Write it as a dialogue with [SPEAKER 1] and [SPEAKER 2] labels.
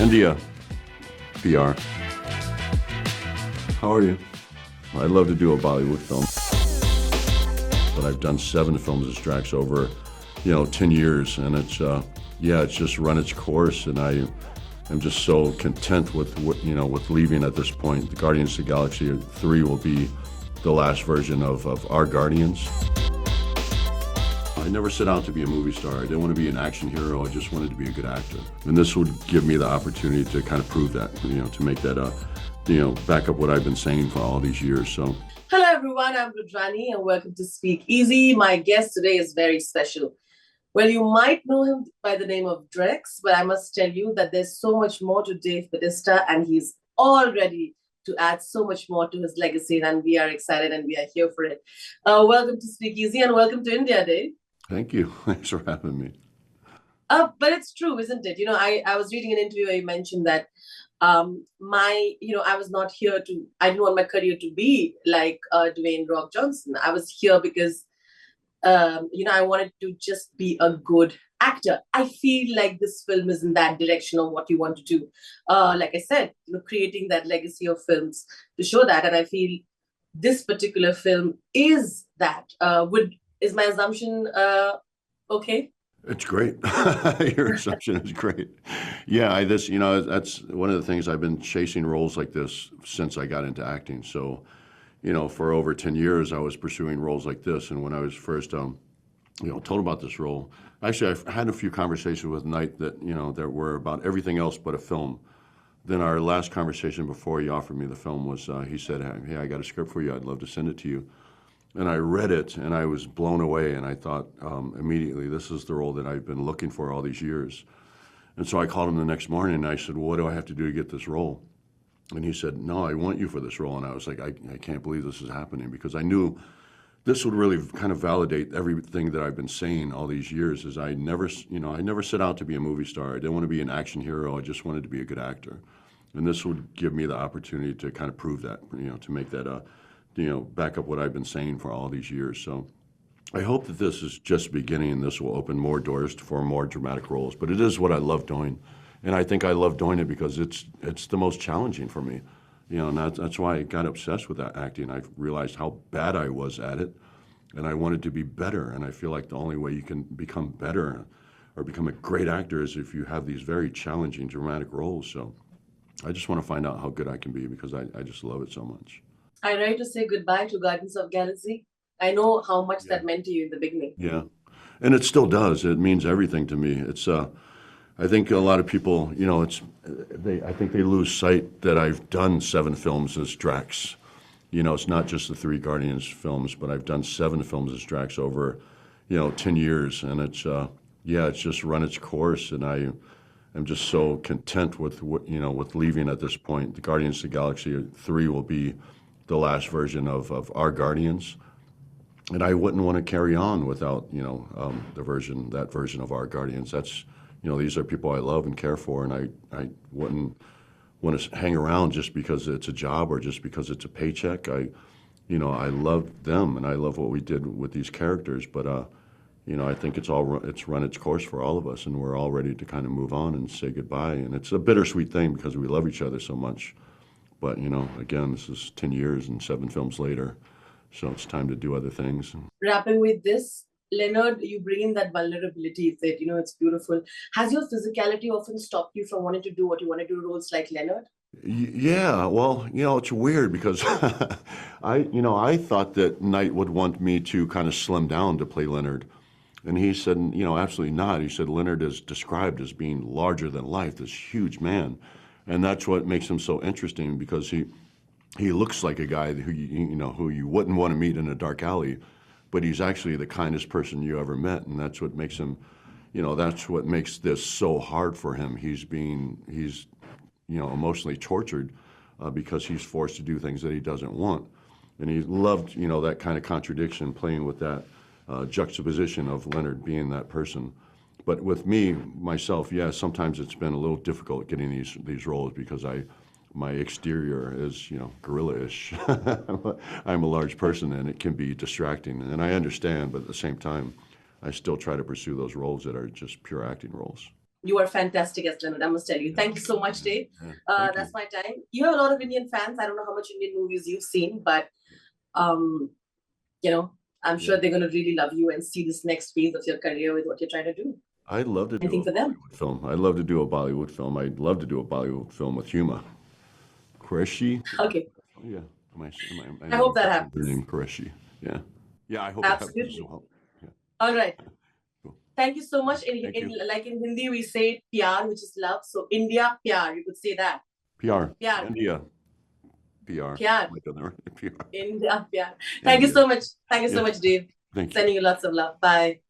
[SPEAKER 1] India, PR. How are you? I'd love to do a Bollywood film, but I've done 7 films as Drax over, 10 years, and it's just run its course, and I'm just so content with with leaving at this point. The Guardians of the Galaxy 3 will be the last version of our Guardians. I never set out to be a movie star. I didn't want to be an action hero. I just wanted to be a good actor. And this would give me the opportunity to kind of prove that, to make that, back up what I've been saying for all these years. So.
[SPEAKER 2] Hello, everyone. I'm Rudrani, and welcome to Speak Easy. My guest today is very special. Well, you might know him by the name of Drax, but I must tell you that there's so much more to Dave Bautista, and he's all ready to add so much more to his legacy, and we are excited and we are here for it. Welcome to Speak Easy, and welcome to India, Dave.
[SPEAKER 1] Thank you. Thanks for having me.
[SPEAKER 2] But it's true, isn't it? I was reading an interview where you mentioned that I was not here I didn't want my career to be like Dwayne Rock Johnson. I was here because, I wanted to just be a good actor. I feel like this film is in that direction of what you want to do. Like I said, creating that legacy of films to show that. And I feel this particular film is that. Is my assumption okay?
[SPEAKER 1] It's great. Your assumption is great. Yeah, that's one of the things. I've been chasing roles like this since I got into acting. So, for over 10 years, I was pursuing roles like this. And when I was first, told about this role, actually, I had a few conversations with Knight that, that were about everything else but a film. Then our last conversation before he offered me the film was, he said, "Hey, I got a script for you. I'd love to send it to you." And I read it, and I was blown away, and I thought immediately, this is the role that I've been looking for all these years. And so I called him the next morning, and I said, "Well, what do I have to do to get this role?" And he said, "No, I want you for this role." And I was like, I can't believe this is happening, because I knew this would really kind of validate everything that I've been saying all these years. Is I never set out to be a movie star. I didn't want to be an action hero. I just wanted to be a good actor. And this would give me the opportunity to kind of prove that, to make that back up what I've been saying for all these years. So I hope that this is just beginning, and this will open more doors for more dramatic roles. But it is what I love doing. And I think I love doing it because it's the most challenging for me. And that's why I got obsessed with that acting. I realized how bad I was at it, and I wanted to be better. And I feel like the only way you can become better or become a great actor is if you have these very challenging dramatic roles. So I just want to find out how good I can be, because I just love it so much.
[SPEAKER 2] I ready to say goodbye to Guardians of Galaxy. I know how much that meant to you in the beginning.
[SPEAKER 1] Yeah, and it still does. It means everything to me. It's I think a lot of people, I think they lose sight that I've done 7 films as Drax. It's not just the 3 Guardians films, but I've done 7 films as Drax over, 10 years, and it's just run its course, and I'm just so content with with leaving at this point. The Guardians of the Galaxy 3 will be the last version of our Guardians, and I wouldn't want to carry on without that version of our Guardians. That's these are people I love and care for, and I wouldn't want to hang around just because it's a job or just because it's a paycheck. I love them, and I love what we did with these characters, but I think it's run its course for all of us, and we're all ready to kind of move on and say goodbye. And it's a bittersweet thing because we love each other so much. But, again, this is 10 years and 7 films later, so it's time to do other things.
[SPEAKER 2] Wrapping with this, Leonard, you bring in that vulnerability that, it's beautiful. Has your physicality often stopped you from wanting to do what you want to do, roles like Leonard?
[SPEAKER 1] Yeah, well, it's weird because I thought that Knight would want me to kind of slim down to play Leonard. And he said, absolutely not. He said Leonard is described as being larger than life, this huge man. And that's what makes him so interesting, because he looks like a guy who you wouldn't want to meet in a dark alley, but he's actually the kindest person you ever met, and that's what makes him, that's what makes this so hard for him. He's emotionally tortured because he's forced to do things that he doesn't want, and he loved that kind of contradiction, playing with that juxtaposition of Leonard being that person. But with myself, yeah, sometimes it's been a little difficult getting these roles because my exterior is, gorilla-ish. I'm a large person, and it can be distracting, and I understand, but at the same time, I still try to pursue those roles that are just pure acting roles.
[SPEAKER 2] You are fantastic as Leonard, I must tell you. Thank you so much, Dave.
[SPEAKER 1] Yeah, thank
[SPEAKER 2] That's
[SPEAKER 1] you.
[SPEAKER 2] my time. You have a lot of Indian fans. I don't know how much Indian movies you've seen, but you know, I'm sure they're going to really love you and see this next phase of your career with what you're trying to do.
[SPEAKER 1] I'd love to do
[SPEAKER 2] Anything
[SPEAKER 1] a
[SPEAKER 2] for them?
[SPEAKER 1] Bollywood film. I'd love to do a Bollywood film. I'd love to do a Bollywood film with Huma. Qureshi?
[SPEAKER 2] Okay.
[SPEAKER 1] Oh, yeah.
[SPEAKER 2] I hope that
[SPEAKER 1] Her
[SPEAKER 2] happens.
[SPEAKER 1] name Qureshi. Yeah. Yeah, I hope it happens as
[SPEAKER 2] Absolutely.
[SPEAKER 1] well. Yeah.
[SPEAKER 2] All right.
[SPEAKER 1] Cool.
[SPEAKER 2] Thank you so much.
[SPEAKER 1] Thank you.
[SPEAKER 2] Like in Hindi, we say pyar, which is love. So India, pyar. You could say that.
[SPEAKER 1] PR.
[SPEAKER 2] Pyar.
[SPEAKER 1] India. PR.
[SPEAKER 2] Pyar.
[SPEAKER 1] PR.
[SPEAKER 2] India, pyar. Thank you so much. Thank you so much, Dave.
[SPEAKER 1] Thank you.
[SPEAKER 2] Sending you lots of love. Bye.